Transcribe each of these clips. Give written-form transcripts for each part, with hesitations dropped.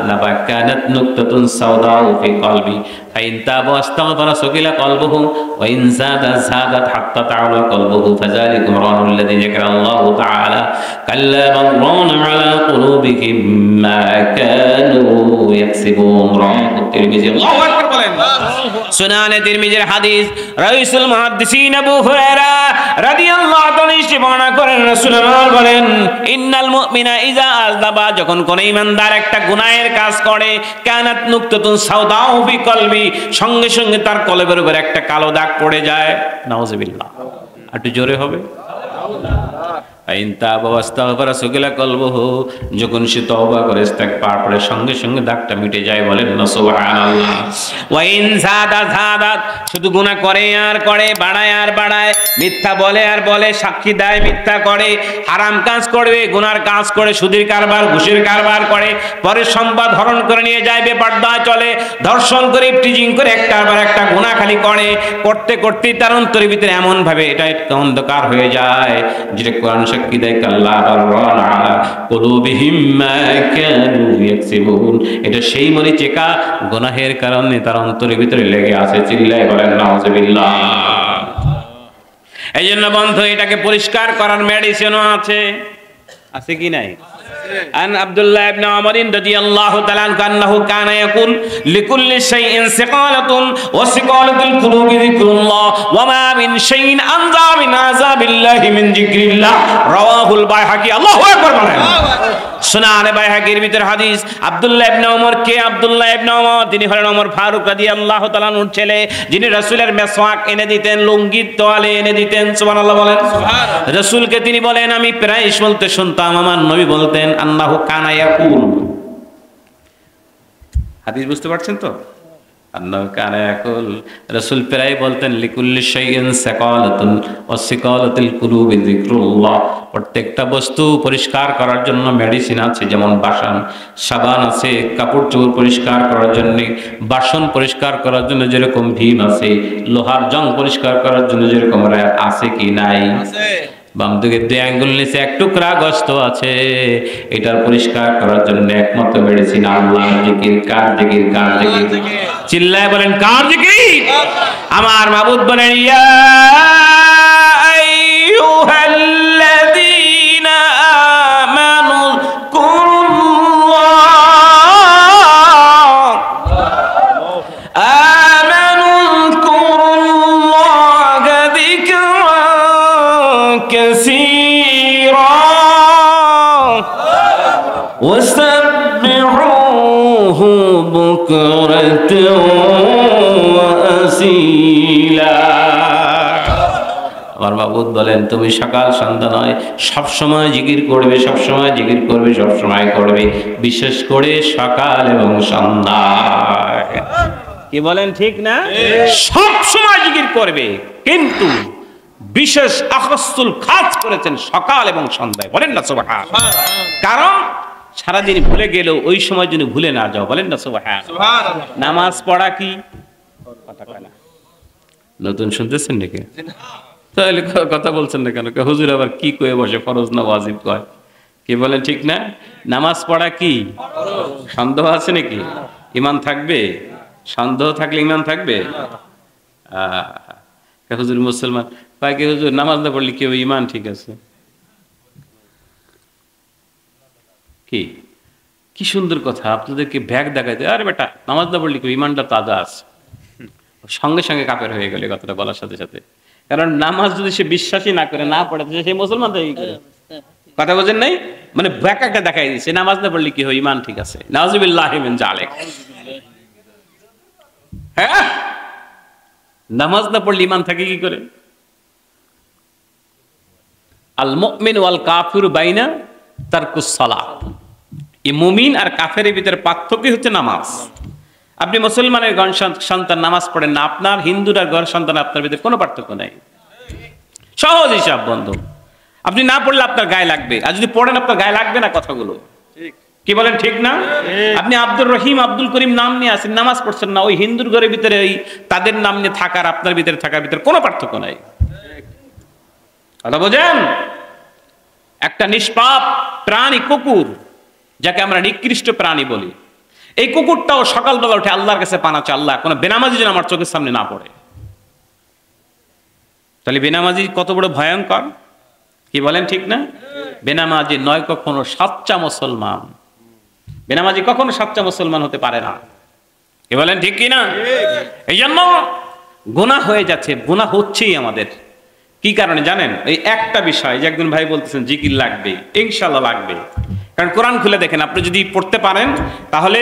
আযনাবা কানাত নুকতাতুন সাওদাউ ফি কলবি ফাইন তাবা ওয়াস্তাগফারা সুকিলা কলবুহু ওয়া ইন যাদাত হাত্তা তাআলা কলবুহু ফাযালিকুম রানুল লাযী যাকারাল্লাহু তাআলা কাল্লা বাল রানা আলা কুলুবিহিম মা কানু ইয়াকসিবুন। রাওয়াহু তিরমিজি। আল্লাহু আকবার বলেন। সুনানে তিরমিজির হাদিস, রাইসুল মুহাদ্দিসিন আবু হুরায়রা রাদিয়াল্লাহু তাআলা বর্ণনা করেন, রাসূলুল্লাহ বলেন, ইন্নাল মুমিনা ইযা আযনাবা, যখন কোন ঈমানদার একটা গুনাহের কাজ করে, কানাত নুকতাতুন সাওদাউ ফি কলবি, সঙ্গে সঙ্গে তার কলবের উপর একটা কালো দাগ পড়ে যায়। নাউযুবিল্লাহ। একটু জোরে হবে। যখন সে তওবা করে ইস্তেগফার করে সঙ্গে সঙ্গে দাগটা মিটে যায়। বলেন না সুবহানাল্লাহ। ওয়া ইন যাদাত, শুধু গুনাহ করে আর করে, বাড়ায় আর বাড়ায়, মিথ্যা বলে আর বলে, সাক্ষী দেয়, মিথ্যা করে, হারাম কাজ করবে, গুনার কাজ করে, সুদের কারবার, ঘুষের কারবার করে, পরে সম্পদ হরণ করে নিয়ে যায়, বেপরদা চলে, ধর্ষণ করে, টিজিং করে, একটার পর একটা গুনাহ খালি করে, করতে করতে তার অন্তরের ভিতরে এমন ভাবে এটা অন্ধকার হয়ে যায়, যেটা কোরআন সাক্ষী দেয়, কাল্লা বাল রানা আলা কুলুবিহিম মা কানু ইয়াকসিবুন। এটা সেই মরিচিকা গুনাহের কারণে তার অন্তরের ভিতরে লেগে আছে। চিল্লায় বলেন নাউযুবিল্লাহ। এই জন্য বন্ধু, এটাকে পরিষ্কার করার মেডিসিনও আছে কি নাই? عن عبد الله بن عمر رضي الله تعالى عنه أنه كان يقول لكل شيء سقالة وسقالة القلوب ذكر الله وما من شيء أنزع من عذاب الله من ذكر الله رواه البيهقي। الله أكبر। সুনানে বাইহাকির ভিতর হাদিস, আব্দুল্লাহ ইবনে ওমর কে? আব্দুল্লাহ ইবনে ওমর তিনি হলেন ওমর ফারুক রাদিয়াল্লাহু তাআলা আনহুর ছেলে, যিনি রাসূলের মেসওয়াক এনে দিতেন, লুঙ্গির তোয়ালে এনে দিতেন। সুবহানাল্লাহ বলেন। সুবহানাল্লাহ। রাসূলকে তিনি বলেন, আমি প্রায় বলতে শুনতাম, আমার নবী বলতেন, আন্নাহু কানা ইয়াকুল। হাদিস বুঝতে পারছেন তো? আন্নাহু কানা ইয়াকুল, রাসূল প্রায় বলতেন, লিকুল্লি শাইইন সাকালাতুন ওয়া সিকালাতুল কুলুবি যিকরুল্লাহ। প্রত্যেকটা বস্তু পরিষ্কার করার জন্য মেডিসিন আছে, যেমন বাসন, সাবান আছে, কাপড় চোপড় পরিষ্কার করার জন্য, বাসন পরিষ্কার করার জন্য যেরকম ভীম আছে, লোহার জং পরিষ্কার করার জন্য যেরকম র্যাপ আছে কি নাই? আছে। বাম দিকে 2 আঙ্গুল নিচে এক টুকরা গোশত আছে, এটার পরিষ্কার করার জন্য একমাত্র মেডিসিন আল্লাহর জিকির। কার জিকির? কার জিকির? চিল্লায় বলেন, কার জিকির? আমার মাবুদ বলেন, ইয়া আইয়ুহাল্লাযীনা আমানু وسبحوه بكرة وأصيلا। আমার মাবুদ বলেন, তুমি সকাল সন্ধ্যা নয়, সব সময় জিকির করবে, সব সময় জিকির করবে, সব সময় করবে, বিশেষ করে সকাল এবং সন্ধ্যায়। কি বলেন, ঠিক না? সব সময় জিকির করবে, কিন্তু বিশেষ আখসুল খাস করেছেন সকাল এবং সন্ধ্যায়। বলেন না সুবহানাল্লাহ। কারণ সারাদিন ভুলে গেলেও ওই সময় যদি ভুলে না যাও। বলেন না সুবহানাল্লাহ। নামাজ পড়া কি কথা কয় না? নতুন শুনতেছেন নাকি? তাহলে কথা বলছেন না কেন? হুজুর আবার কি কয়ে বসে, ফরজ না ওয়াজিব কয়? কি বলেন, ঠিক না? নামাজ পড়া কি সন্দেহ আছে নাকি? ঈমান থাকবে? সন্দেহ থাকলে ঈমান থাকবে? হুজুর মুসলমান কয় কি, হুজুর নামাজ না পড়লে কি ঈমান ঠিক আছে? কি কি সুন্দর কথা, আপনাদেরকে ব্যাগ দেখাইতে, আরে বেটা নামাজ না পড়লে কি ঈমানটা তাজা আছে। সঙ্গে সঙ্গে কাফের হয়ে গেল কথাটা বলার সাথে সাথে। কারণ নামাজ যদি সে বিশ্বাসই না করে, না পড়ে, সেই মুসলমান তো কথা বোঝেন নাই? মানে ব্যাখ্যাটা দেখাই দিচ্ছে, নামাজ না পড়লে কি হয়, ঈমান ঠিক আছে। নাউযুবিল্লাহি মিন যালিক। হ্যাঁ, নামাজ না পড়লে ঈমান থাকে কি করে? আল মুমিন ওয়াল কাফিরু বাইনা তারকুস সালাত। এই মুমিন আর কাফেরের ভিতরে পার্থক্য হচ্ছে নামাজ। আপনি মুসলমানের ঘর সন্তান নামাজ পড়েন না, আপনার হিন্দুর ঘর সন্তান আপনার ভিতরে কোনো পার্থক্য নাই। সহজ হিসাব বন্ধু। আপনি না পড়লে আপনার গায়ে লাগবে, আর যদি পড়েন আপনার গায়ে লাগবে না কথাগুলো। কি বলেন, ঠিক না? আপনি আব্দুর রহিম, আব্দুল করিম নাম নিয়ে আসেন, নামাজ পড়ছেন না, ওই হিন্দুর ঘরের ভিতরে ওই তাদের নাম নিয়ে থাকার আপনার ভিতরে থাকার ভিতরে কোনো পার্থক্য নাই। কথা বোঝেন? একটা নিষ্পাপ প্রাণী কুকুর, যাকে আমরা নিকৃষ্ট প্রাণী বলি, এই কুকুরটাও সকালবেলা উঠে আল্লাহর কাছে পানা চায়, আল্লাহ কোনো বেনামাজি যেন আমার চোখের সামনে না পড়ে। তাহলে বেনামাজি কত বড় ভয়ঙ্কর, কি বলেন ঠিক না? বেনামাজি নয় কখনো সাচ্চা মুসলমান, বেনামাজি কখনো সাচ্চা মুসলমান হতে পারে না, কি বলেন ঠিক কি না? এই জন্য গুনাহ হয়ে যাচ্ছে, গুনাহ হচ্ছেই আমাদের। কি কারণে জানেন? এই একটা বিষয় যে একজন ভাই বলতেছেন জিকির লাগবে, ইনশাআল্লাহ লাগবে। কারণ কোরআন খুলে দেখেন, আপনি যদি পড়তে পারেন তাহলে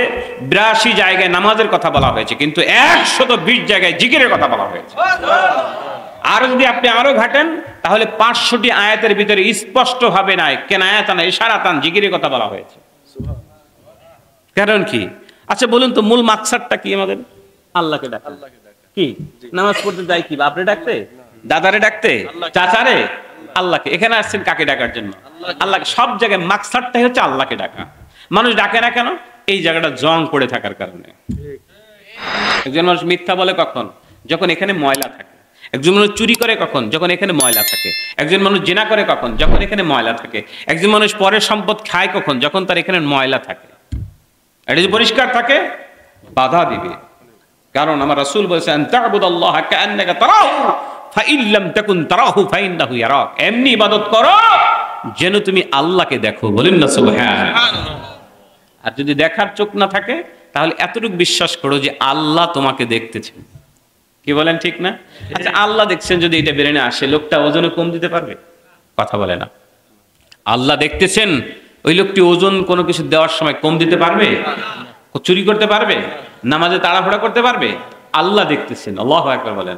82 জায়গায় নামাজের কথা বলা হয়েছে, কিন্তু 120 জায়গায় জিকিরের কথা বলা হয়েছে। আর যদি আপনি আরো ঘাটেন তাহলে 500টি আয়াতের ভিতরে স্পষ্ট ভাবে নাই কেনায়াতান ইশারাতান জিকিরের কথা বলা হয়েছে। কারণ কি? আচ্ছা বলুন তো, মূল মাকসাদটা কি আমাদের? আল্লাহকে ডাকা। কি নামাজ পড়তে যাই কি বাপরে ডাকতে, দাদারে ডাকতে, চাচারে? আল্লাহকে। এখানে আসছেন কাকে ডাকার জন্য? আল্লাহকে। সব জায়গায় মাকসাদটাই হচ্ছে আল্লাহকে ডাকা। মানুষ ডাকে না কেন? এই জায়গাটা জং পড়ে থাকার কারণে। একজন মানুষ মিথ্যা বলে কখন? যখন এখানে ময়লা থাকে। একজন মানুষ চুরি করে কখন? যখন এখানে ময়লা থাকে। একজন মানুষ জিনা করে কখন? যখন এখানে ময়লা থাকে। একজন মানুষ পরের সম্পদ খায় কখন? যখন তার এখানে ময়লা থাকে। এটা যদি পরিষ্কার থাকে বাধা দিবে। কারণ আমার রাসূল বলেছেন তা'বুদাল্লাহা কাআন্নাকা তারাহু ফাইন লাম তাকুন তারাহু ফাইন্নাহু ইয়ারাক। এমনি ইবাদত করো যেন তুমি আল্লাহকে দেখো। বলেন না সুবহানাল্লাহ। আর যদি দেখার চোখ না থাকে তাহলে এতটুকু বিশ্বাস করো যে আল্লাহ তোমাকে দেখতেছেন। কি বলেন ঠিক না? আচ্ছা আল্লাহ দেখছেন যদি এটা ব্রেনে আসে, লোকটা ওজনে কম দিতে পারবে? কথা বলে না। আল্লাহ দেখতেছেন, ওই লোকটি ওজন কোনো কিছু দেওয়ার সময় কম দিতে পারবে? চুরি করতে পারবে? নামাজে তাড়াহুড়া করতে পারবে? আল্লাহ দেখতেছেন। আল্লাহু আকবার বলেন।